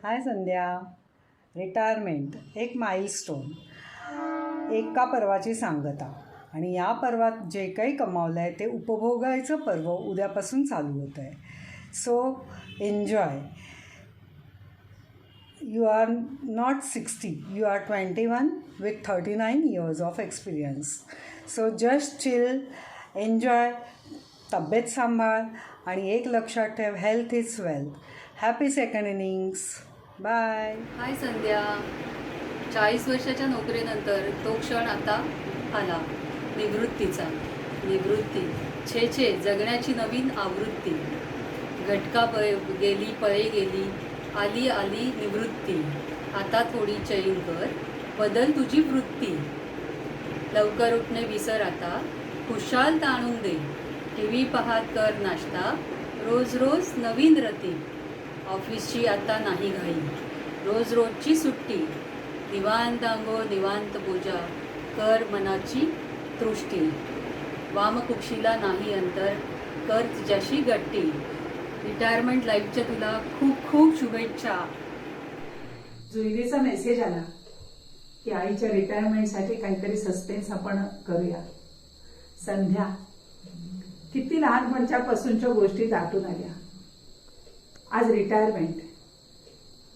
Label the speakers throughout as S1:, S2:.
S1: हाय संध्या. Retirement एक milestone, एका पर्वाची सांगता. आणि या पर्वात जे काही कमावलं आहे ते उपभोगायचं पर्व उद्यापासून चालू होतं आहे. So enjoy. You are not 60, you are 21 with 39 years of experience. So just chill, enjoy, तब्येत सांभाळ आणि एक लक्षात ठेव, health is wealth. Happy second innings. Bye.
S2: Hi Sandhya. 40 वर्षाच्या नोकरीनंतर तो क्षण आता आला, निवृत्तीचा. निवृत्ती छे छे, जगण्याची नवीन आवृत्ती. घटका गेली, पळे गेली, आली आली निवृत्ती. आता थोडी चैन कर, बदल तुझी वृत्ती. लवकर उठणे विसर आता, खुशाल ताणून दे. TV पाहत कर नाश्ता, रोज रोज नवीन रती. ऑफिसची आता नाही घाई, रोज रोजची सुट्टी. निवांत अंगो निवांत पूजा, कर मनाची तृष्टी. वामकुक्षीला नाही अंतर, कर तुझ्याशी गट्टी. रिटायरमेंट लाईफच्या तुला खूप खूप शुभेच्छा.
S3: जुईलीचा मेसेज आला की आईच्या रिटायरमेंटसाठी काहीतरी सस्पेन्स आपण करूया. संध्या, किती लहानपणच्यापासूनच्या गोष्टी दाटून आल्या. आज रिटायरमेंट.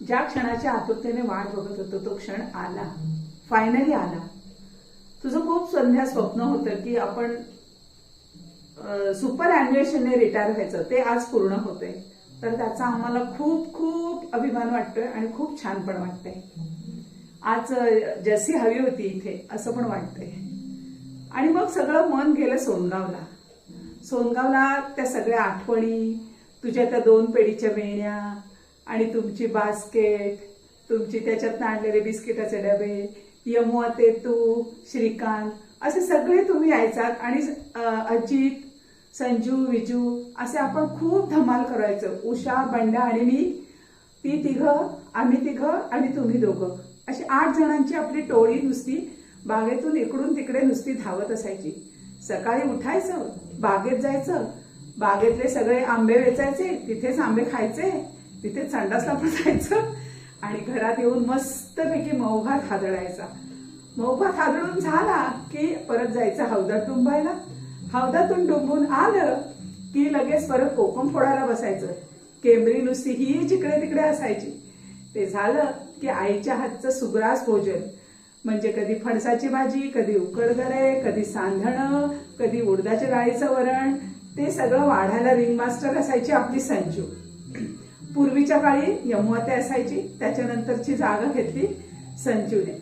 S3: ज्या क्षणाची आतुरतेने वाट बघत होतो तो क्षण आला, फायनली आला. तुझं खूप संध्या स्वप्न होतं की आपण सुपर अॅन्युएशनने रिटायर व्हायचं, ते आज पूर्ण होतंय. तर त्याचा आम्हाला खूप खूप अभिमान वाटतोय आणि खूप छान पण वाटतंय. आज जशी हवी होती इथे असं पण वाटतंय. आणि मग सगळं मन गेलं सोनगावला. सोनगावला त्या सगळ्या आठवणी, तुझ्या त्या 2 पेढीच्या वेण्या आणि तुमची बास्केट, तुमची त्याच्यात आणलेले बिस्किटाचे डबे, यमुआ ते तू, श्रीकांत, असे सगळे तुम्ही यायचात. आणि अजित, संजू, विजू असे आपण खूप धमाल करायचो. उषा, बंड्या आणि मी, ती तिघं, आम्ही तिघं आणि तुम्ही दोघं, अशी 8 जणांची आपली टोळी नुसती बागेतून इकडून तिकडे नुसती धावत असायची. सकाळी उठायचं, बागेत जायचं, बागेतले सगळे आंबे वेचायचे, तिथेच आंबे खायचे, तिथेच संडासला पण जायचं आणि घरात येऊन मस्तपैकी मऊभात हादळायचा. मऊभात हादळून झाला की परत जायचं हौदात डुंबायला. हौदातून डुंबून आलं की लगेच परत कोकम फोडायला बसायचं. केंबरी नुसती ही जिकडे तिकडे असायची. ते झालं की आईच्या हातचं सुग्रास भोजन, म्हणजे कधी फणसाची भाजी, कधी उकडगरे, कधी सांधणं, कधी उडदाच्या डाळीचं वरण, ते सगळं वाढायला रिंग मास्टर असायची आपली संजू. पूर्वीच्या काळी यमुआते असायची, त्याच्यानंतरची जागा घेतली संजूने.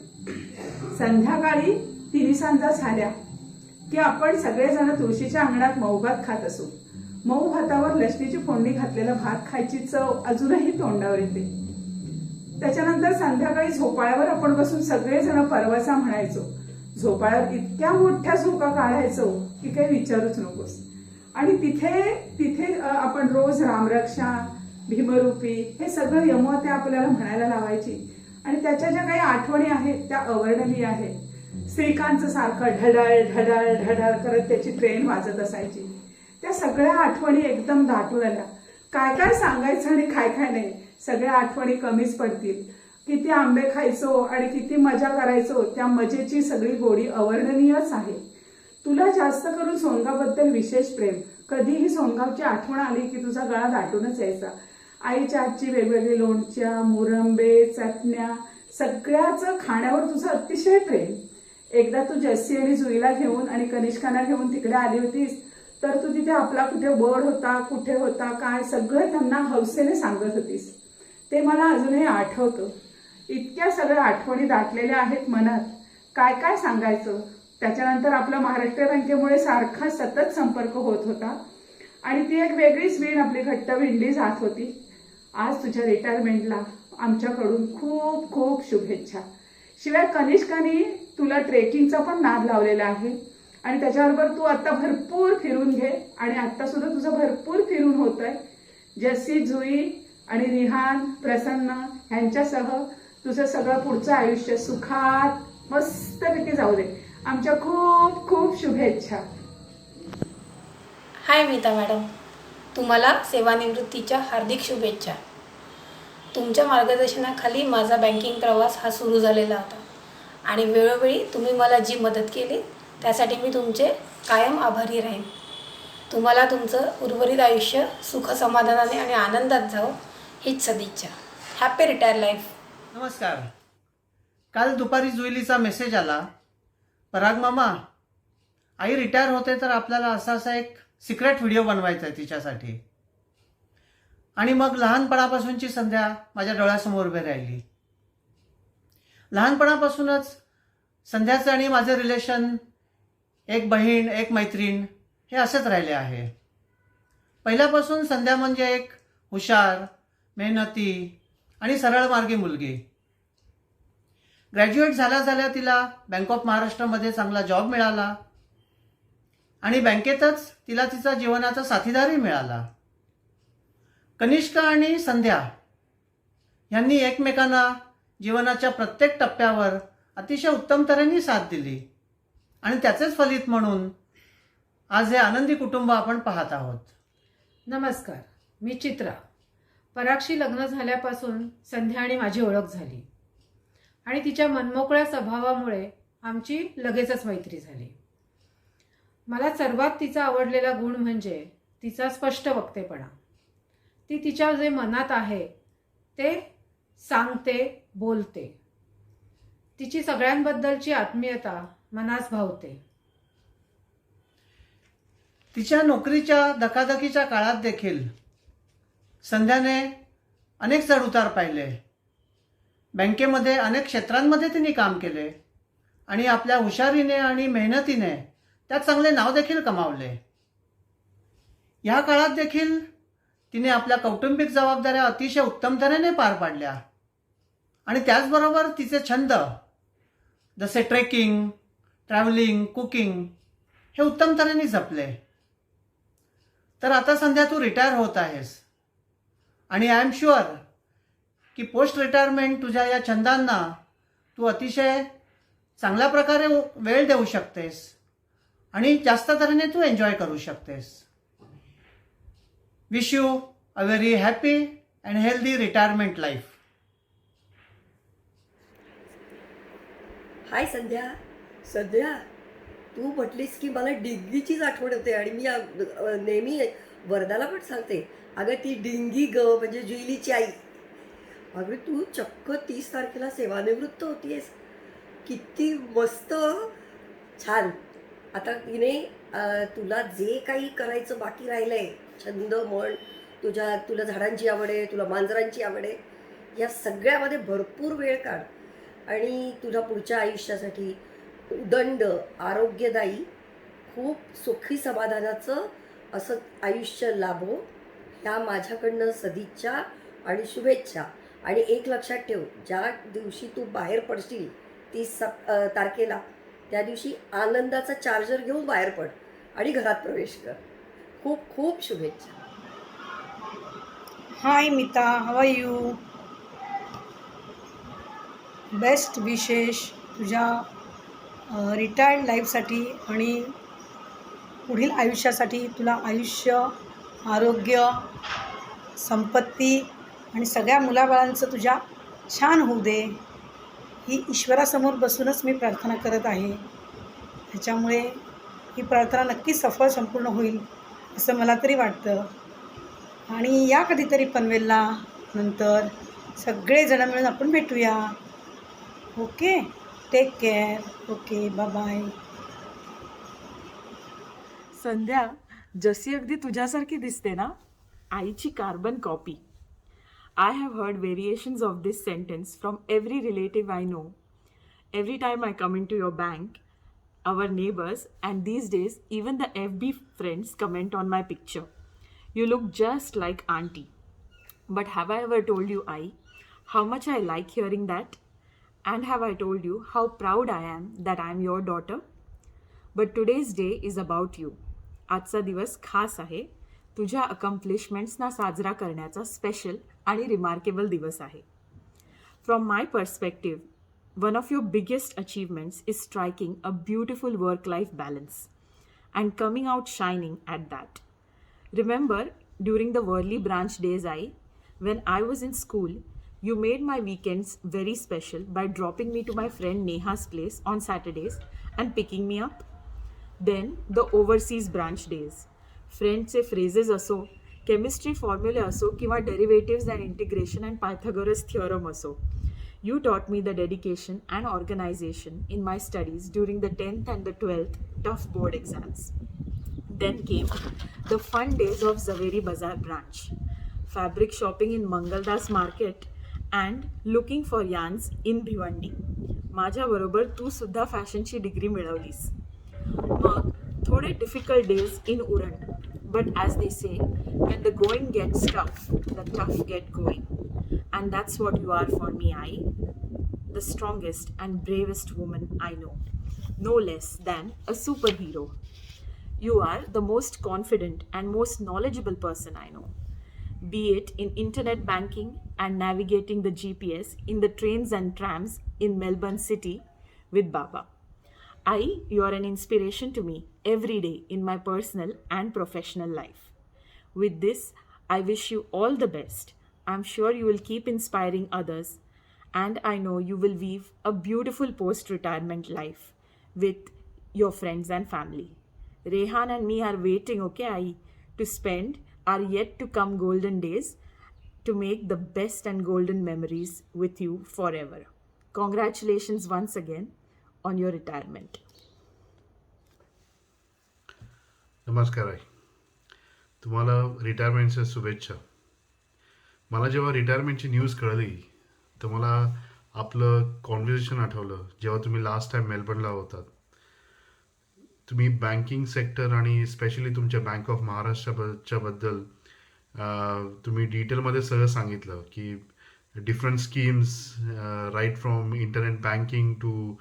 S3: संध्याकाळी 3 सांजा झाल्या की आपण सगळेजण तुळशीच्या अंगणात मऊभात खात असू. मऊ भातावर लसणीची फोडणी घातलेला भात खायची चव अजूनही तोंडावर येते. त्याच्यानंतर संध्याकाळी झोपाळ्यावर आपण बसून सगळेजण परवसा म्हणायचो. झोपाळ्यावर इतक्या मोठ्या झोका काढायचो की काही विचारूच नकोस. आणि तिथे आपण रोज रामरक्षा, भीमरूपी हे सगळं यमुआते आपल्याला म्हणायला लावायची. आणि त्याच्या ज्या काही आठवणी आहेत त्या अवर्णनीय आहेत. श्रीकांतचं सारखं ढढळ ढढळ ढढळ करत त्याची ट्रेन वाजत असायची. त्या सगळ्या आठवणी एकदम दाटून आल्या. काय काय सांगायचं आणि काय काय नाही, सगळ्या आठवणी कमीच पडतील. किती आंबे खायचो आणि किती मजा करायचो, त्या मजेची सगळी गोडी अवर्णनीयच आहे. तुला जास्त करून सोनगावबद्दल विशेष प्रेम. कधीही सोनगावची आठवण आली की तुझा गळा दाटूनच यायचा. आईच्या हातची वेगवेगळी लोणच्या, मुरंबे, चटण्या, सगळ्याच खाण्यावर तुझं अतिशय प्रेम. एकदा तू जस्सी आणि जुईला घेऊन आणि कनिष्कांना घेऊन तिकडे आली होतीस, तर तू तिथे आपला कुठे बर्ड होता, कुठे होता, काय सगळं त्यांना हौसेने सांगत होतीस. ते मला अजूनही आठवतं. इतक्या सगळ्या आठवणी दाटलेल्या आहेत मनात, काय काय सांगायचं. त्याच्यानंतर आपला महाराष्ट्र बँकेमुळे सारखा सतत संपर्क होत होता आणि ती एक वेगळीच वीण आपली घट्ट विणली जात होती. आज तुझ्या रिटायरमेंटला आमच्याकडून खूप खूप शुभेच्छा. शिवाय कनिष्काने तुला ट्रेकिंगचा पण नाद लावलेला आहे आणि त्याच्याबरोबर तू आता भरपूर फिरून घे. आणि आता सुद्धा तुझं भरपूर फिरून होत आहे. जस्सी, जुई आणि रिहान, प्रसन्न यांच्यासह तुझं सगळं पुढचं आयुष्य सुखात मस्तपैकी जाऊ दे. आमच्या खूप खूप शुभेच्छा.
S4: हाय मीता मॅडम, तुम्हाला सेवानिवृत्तीच्या हार्दिक शुभेच्छा. तुमच्या मार्गदर्शनाखाली माझा बँकिंग प्रवास हा सुरू झालेला होता आणि वेळोवेळी तुम्ही मला जी मदत केली त्यासाठी मी तुमचे कायम आभारी राहीन. तुम्हाला तुमचं उर्वरित आयुष्य सुख समाधानाने आणि आनंदात जावं हीच सदिच्छा. Happy retire life.
S5: नमस्कार. काल दुपारी जुईलीचा मेसेज आला, पराग मामा आई रिटायर होते तर आपल्याला असा एक सिक्रेट व्हिडिओ बनवायचा आहे तिच्यासाठी. आणि मग लहानपणापासूनची संध्या माझ्या डोळ्यासमोर उभी राहिली. लहानपणापासूनच संध्याचं आणि माझं रिलेशन एक बहीण एक मैत्रीण हे असंच राहिले आहे. पहिल्यापासून संध्या म्हणजे एक हुशार, मेहनती आणि सरळमार्गी मुलगी. ग्रॅज्युएट झाल्या तिला बँक ऑफ महाराष्ट्रामध्ये चांगला जॉब मिळाला आणि बँकेतच तिला तिचा जीवनाचा साथीदारही मिळाला. कनिष्का आणि संध्या यांनी एकमेकांना जीवनाच्या प्रत्येक टप्प्यावर अतिशय उत्तम तऱ्हेने साथ दिली आणि त्याचेच फलित म्हणून आज हे आनंदी कुटुंब आपण पाहत आहोत.
S6: नमस्कार, मी चित्रा. परागशी लग्न झाल्यापासून संध्या आणि माझी ओळख झाली आणि तिच्या मनमोकळ्या स्वभावामुळे आमची लगेचच मैत्री झाली. मला सर्वात तिचा आवडलेला गुण म्हणजे तिचा स्पष्ट वक्तेपणा. ती तिच्या जे मनात आहे ते सांगते, बोलते. तिची सगळ्यांबद्दलची आत्मीयता मनास भावते.
S5: तिच्या नोकरीच्या धकाधकीच्या काळात देखील संध्याने अनेक चढउतार पाहिले. बँकेमध्ये अनेक क्षेत्रांमध्ये तिने काम केले आणि आपल्या हुशारीने आणि मेहनतीने त्यात चांगले नाव देखील कमावले. ह्या काळात देखील तिने आपल्या कौटुंबिक जबाबदाऱ्या अतिशय उत्तम तऱ्हेने पार पाडल्या आणि त्याचबरोबर तिचे छंद जसे ट्रेकिंग, ट्रॅव्हलिंग, कुकिंग हे उत्तम तऱ्हेने जपले. तर आता संध्या तू रिटायर होत आहेस आणि आय एम शुअर की पोस्ट रिटायरमेंट तुझ्या या छंदांना तू अतिशय चांगल्या प्रकारे वेळ देऊ शकतेस आणि जास्त तऱ्हेने तू एन्जॉय करू शकतेस. Wish you a very happy and healthy retirement life.
S7: Hi Sandhya. Sandhya, तू म्हटलीस की मला डिंगीचीच आठवण होते आणि मी नेहमी वरदाला पण सांगते, अगं ती डिंगी म्हणजे जुईलीची आई. अगं तू चक्क 30 तारखेला सेवानिवृत्त होतीयस. किती मस्त, छान. आता तिने तुला जे काही करायचं बाकी राहिलं आहे, छंद म्हण, तुला झाडांची आवड आहे, तुला मांजरांची आवड आहे, या सगळ्यामध्ये भरपूर वेळ काढ आणि तुझ्या पुढच्या आयुष्यासाठी उदंड, आरोग्यदायी, खूप सुखी समाधानाचं असं आयुष्य लाभो, ह्या माझ्याकडनं सदिच्छा आणि शुभेच्छा. आणि एक लक्षात ठेव, ज्या दिवशी तू बाहेर पडशील 30 तारखेला, त्या दिवशी आनंदाचा चार्जर घेऊन बाहेर पड आणि घरात प्रवेश कर. खूप खूप शुभेच्छा.
S8: हाय मिता, हाव आर यू? बेस्ट विशेष तुझ्या रिटायर्ड लाईफसाठी आणि पुढील आयुष्यासाठी. तुला आयुष्य, आरोग्य, संपत्ती आणि सगळ्या मुलाबाळांचं तुझ्या छान होऊ दे, ही ईश्वरासमोर बसूनच मी प्रार्थना करत आहे. त्याच्यामुळे ही प्रार्थना नक्कीच सफळ संपूर्ण होईल असं मला तरी वाटतं. आणि या कधीतरी पनवेलला नंतर सगळेजण मिळून आपण भेटूया. Okay, take care. Okay, bye bye.
S9: Sandhya, जशी अगदी तुझ्यासारखी दिसते ना, आईची carbon copy. I have heard variations of this sentence from every relative I know. Every time I come into your bank, our neighbors, and these days even the FB friends comment on my picture. You look just like auntie. But have I ever told you, how much I like hearing that? And have I told you how proud I am that I am your daughter? But today's day is about you. आजचा दिवस खास आहे. तुझ्या अकम्प्लिशमेंट्सना साजरा करण्याचा special आणि remarkable दिवस आहे. From my perspective, one of your biggest achievements is striking a beautiful work life balance and coming out shining at that. Remember, during the Worli branch days when I was in school, You made my weekends very special by dropping me to my friend Neha's place on Saturdays and picking me up. Then the overseas branch days. फ्रेंडचे phrases असो, chemistry फॉर्म्युले असो किंवा derivatives and integration and Pythagoras theorem असो. You taught me the dedication and organization in my studies during the 10th and the 12th tough board exams. Then came the fun days of Zaveri Bazaar branch, fabric shopping in Mangaldas market and looking for yarns in Bhiwandi. माझ्याबरोबर तू सुद्धा फॅशनची degree मिळवलीस. मग थोडे difficult days in Uran, but as they say when the going gets tough, the tough get going. And that's what you are for me, I, the strongest and bravest woman I know, no less than a superhero. You are the most confident and most knowledgeable person I know, be it in internet banking and navigating the GPS in the trains and trams in Melbourne City with Baba. You are an inspiration to me every day in my personal and professional life. With this, I wish you all the best. I'm sure you will keep inspiring others, and I know you will weave a beautiful post-retirement life with your friends and family. Rehan and me are waiting, okay, Ai, to spend our yet to come golden days to make the best and golden memories with you forever. Congratulations once again on your retirement.
S10: नमस्कार आई, तुम्हाला रिटायरमेंटच्या शुभेच्छा. मला जेव्हा रिटायरमेंटची news कळली तर मला आपलं conversation आठवलं जेव्हा तुम्ही लास्ट टाईम मेलबर्नला होतात. तुम्ही बँकिंग सेक्टर आणि स्पेशली तुमच्या बँक ऑफ महाराष्ट्राच्याबद्दल तुम्ही डिटेलमध्ये सगळं सांगितलं की different schemes right from internet banking to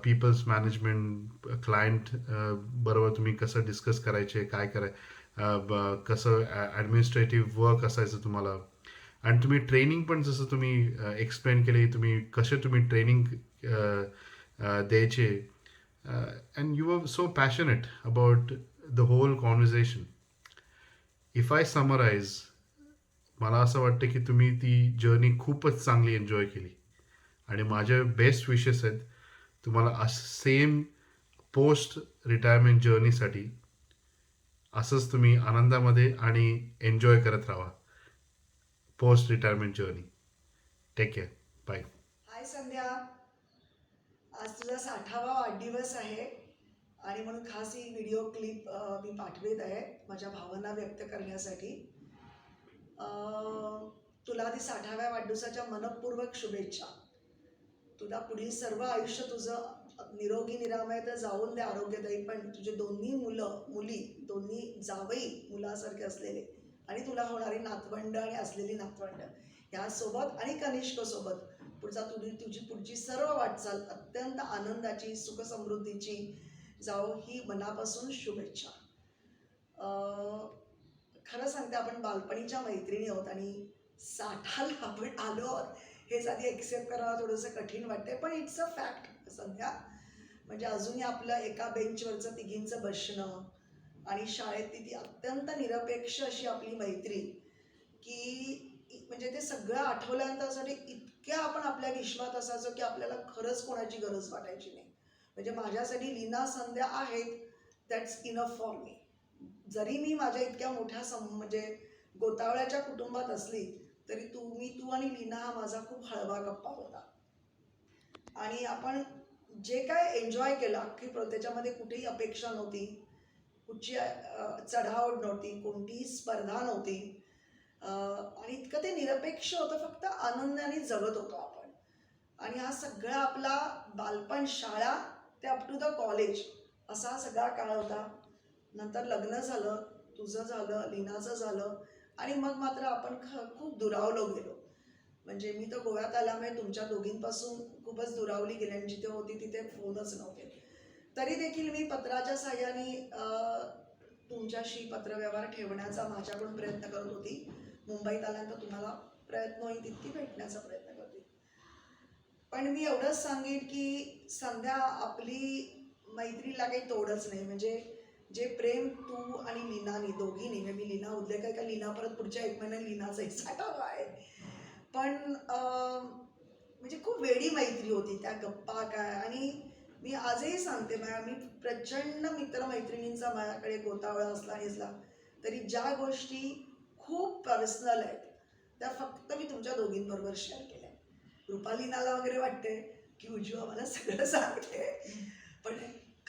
S10: people's management, client बरोबर तुम्ही कसं डिस्कस करायचे, काय कसं ॲडमिनिस्ट्रेटिव्ह वर्क असायचं तुम्हाला. आणि तुम्ही ट्रेनिंग पण जसं तुम्ही एक्सप्लेन केली, तुम्ही ट्रेनिंग द्यायचे. And you are so passionate about the whole conversation. If I summarise, मला असं वाटतं की तुम्ही ती जर्नी खूपच चांगली एन्जॉय केली आणि माझे बेस्ट विशेस आहेत तुम्हाला सेम पोस्ट रिटायरमेंट जर्नीसाठी. असंच तुम्ही आनंदामध्ये आणि एन्जॉय करत राहा post retirement journey. Take care, bye.
S11: Hi Sandhya, आज तुझा 60वा वाढदिवस आहे आणि म्हणून खास ही व्हिडिओ क्लिप मी पाठवित आहे माझ्या भावना व्यक्त करण्यासाठी. तुला आधी 60व्या वाढदिवसाच्या मनपूर्वक शुभेच्छा. तुला पुढील सर्व आयुष्य तुझं निरोगी निरामय तर जाऊन दे, आरोग्यदायी, पण तुझे दोन्ही मुली, दोन्ही जावई मुलासारखे असलेले आणि तुला होणारी नातवंड आणि असलेली नातवंड ह्यासोबत आणि कनिष्कसोबत तुझी पुढची सर्व वाटचाल अत्यंत आनंदाची, सुखसमृद्धीची जाओ, ही मनापासून शुभेच्छा. खरं सांगते, आपण बालपणीच्या मैत्रिणी आहोत आणि 60ला आपण आलो आहोत हेच आधी एक्सेप्ट करायला थोडंसं कठीण वाटतंय, पण इट्स अ फॅक्ट संध्या. म्हणजे अजूनही आपलं एका बेंचवरचं तिघींचं बसणं आणि शाळेत ती अत्यंत निरपेक्ष अशी आपली मैत्री की म्हणजे ते सगळं आठवल्यानंतर असं इतक्या आपण आपल्या विश्वात असायचो की आपल्याला खरंच कोणाची गरज वाटायची नाही. म्हणजे माझ्यासाठी लीना संध्या आहेत, दॅट्स इनफ फॉर मी. जरी मी माझ्या इतक्या मोठ्या म्हणजे गोतावळ्याच्या कुटुंबात असली तरी तू आणि लीना हा माझा खूप हळवा गप्पा होता. आणि आपण जे काय एन्जॉय केला की त्याच्यामध्ये कुठेही अपेक्षा नव्हती, कुठची चढाओढ नव्हती, कोणतीही स्पर्धा नव्हती आणि इतकं ते निरपेक्ष होतं, फक्त आनंदाने जगत होतो आपण. आणि हा सगळा आपला बालपण, शाळा ते अप टू द कॉलेज असा हा सगळा काळ होता. नंतर लग्न झालं, तुझं झालं, लीनाचं झालं आणि मग मात्र आपण खूप दुरावलो गेलो. म्हणजे मी तर गोव्यात आल्यामुळे तुमच्या दोघींपासून खूपच दुरावली गेली आणि जिथे होती तिथे फोनच नव्हते. तरी देखील मी पत्राच्या साहाय्याने तुमच्याशी पत्रव्यवहार ठेवण्याचा माझ्याकडून प्रयत्न करत होती. मुंबईत आल्यानंतर तुम्हाला प्रयत्न होईल तितकी भेटण्याचा प्रयत्न करते. पण मी एवढंच सांगेन की संध्या, आपली मैत्रीला काही तोडच नाही. म्हणजे जे प्रेम तू आणि लीनानी दोघींनी, मी लीना उल्लेख आहे का लीना परत पुढच्या 1 महिन्यात लीनाचा 60वा आहे, पण वेडी मैत्री होती, त्या गप्पा काय. आणि मी आजही सांगते, मी प्रचंड मित्रमैत्रिणींचा माझ्याकडे गोतावळा असला आणि असला तरी ज्या गोष्टी खूप पर्सनल आहेत त्या फक्त मी तुमच्या दोघींबरोबर शेअर केल्या. रुपालीनाला वगैरे वाटते की उजू आम्हाला सगळं सांगते, पण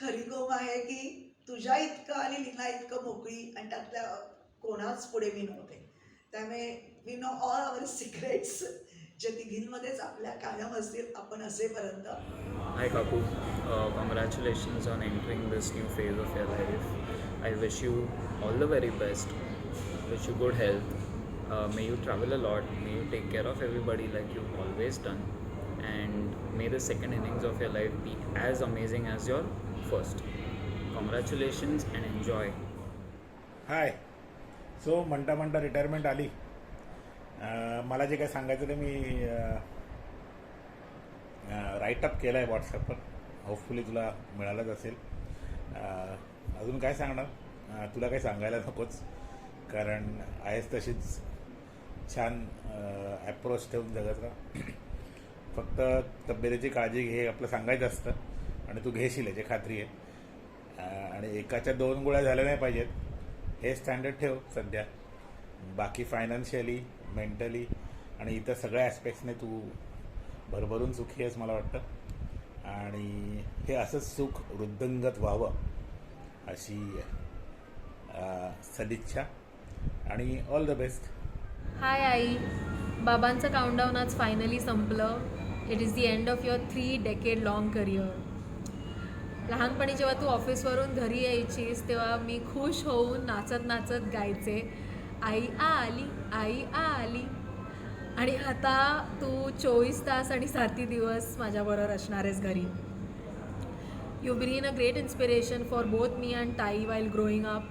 S11: खरी गोम आहे की तुझ्या इतकं आणि लीना इतकं मोकळी आणि त्यातल्या कोणाच पुढे मी नव्हते. त्यामुळे we know all our secrets जे तिघींमध्येच आपल्या कायम असतील आपण असेपर्यंत.
S12: Hi Kaku, congratulations on entering this new phase of your life. I wish you all the very best. Wish you good health. May you travel a lot. May you take care of everybody like you've always done. And may the second innings of your life be as amazing as your first. Congratulations and enjoy.
S13: High. So म्हणता म्हणता retirement आली. मला जे काय सांगायचं ते मी write-up केलं आहे व्हॉट्सॲपवर. होपफुली तुला मिळालंच असेल. अजून काय सांगणार, तुला काही सांगायला नकोच, कारण आहेस तशीच छान ॲप्रोच ठेवून जगत राहा. फक्त तब्येतीची काळजी घे हे आपलं सांगायचं असतं आणि तू घेशील याची खात्री आहे. आणि एकाच्या 2 गोळ्या झाल्या नाही पाहिजेत हे स्टँडर्ड ठेव सध्या. बाकी फायनान्शियली, मेंटली आणि इतर सगळ्या ॲस्पेक्ट्सने तू भरभरून सुखी आहेस मला वाटतं. आणि हे असंच सुख वृद्धंगत व्हावं अशी सदिच्छा आणि ऑल द बेस्ट.
S14: हाय आई, बाबांचं काउंटडाऊन आज फायनली संपलं. It is the end of your 3 decade long career. लहानपणी जेव्हा तू ऑफिसवरून घरी यायचीस तेव्हा मी खुश होऊन नाचत नाचत गायचे, आई आली, आई आली. आणि आता तू 24 तास आणि 7 दिवस माझ्याबरोबर असणार आहेस घरी. You been a great inspiration for both me and ताई while growing up.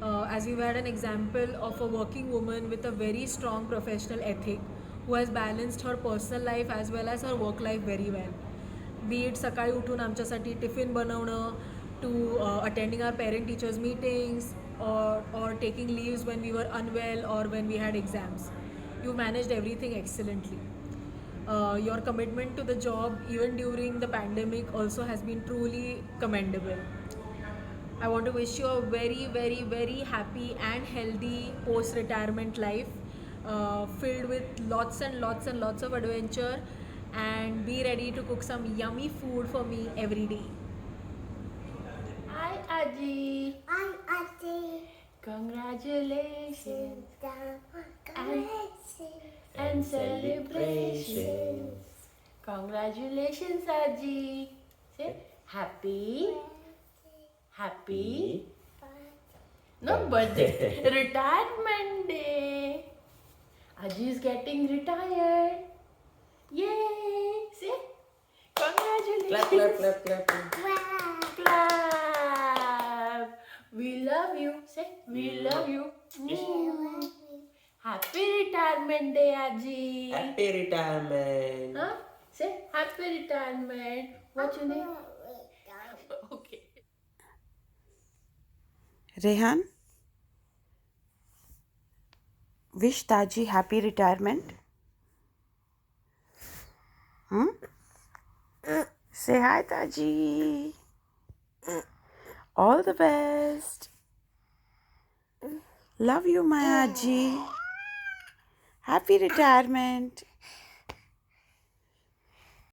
S14: as we've had an example of a working woman with a very strong professional ethic who has balanced her personal life as well as her work life very well. Be it सकाळी उठून आमच्यासाठी tiffin बनवणं, to attending our parent teachers meetings, or taking leaves when we were unwell or when we had exams. You managed everything excellently. Your commitment to the job even during the pandemic also has been truly commendable. I want to wish you a very, very, very happy and healthy post-retirement life, filled with lots and lots and lots of adventure, and be ready to cook some yummy food for me every day.
S4: Hi Aji. Hi Aji. Congratulations. And celebrations. Congratulations Aji. Say happy. Not birthday. Retirement day. Aji is getting retired. Yay! Say, congratulations. Clap. Clap. We love you. Say, we love you. Happy retirement day, Aji.
S15: Happy retirement.
S4: Huh? Say, happy retirement. What's your name? Okay.
S16: Rehan, wish Taji happy retirement. Say hi Taji. All the best. Love you my Aji. Happy retirement.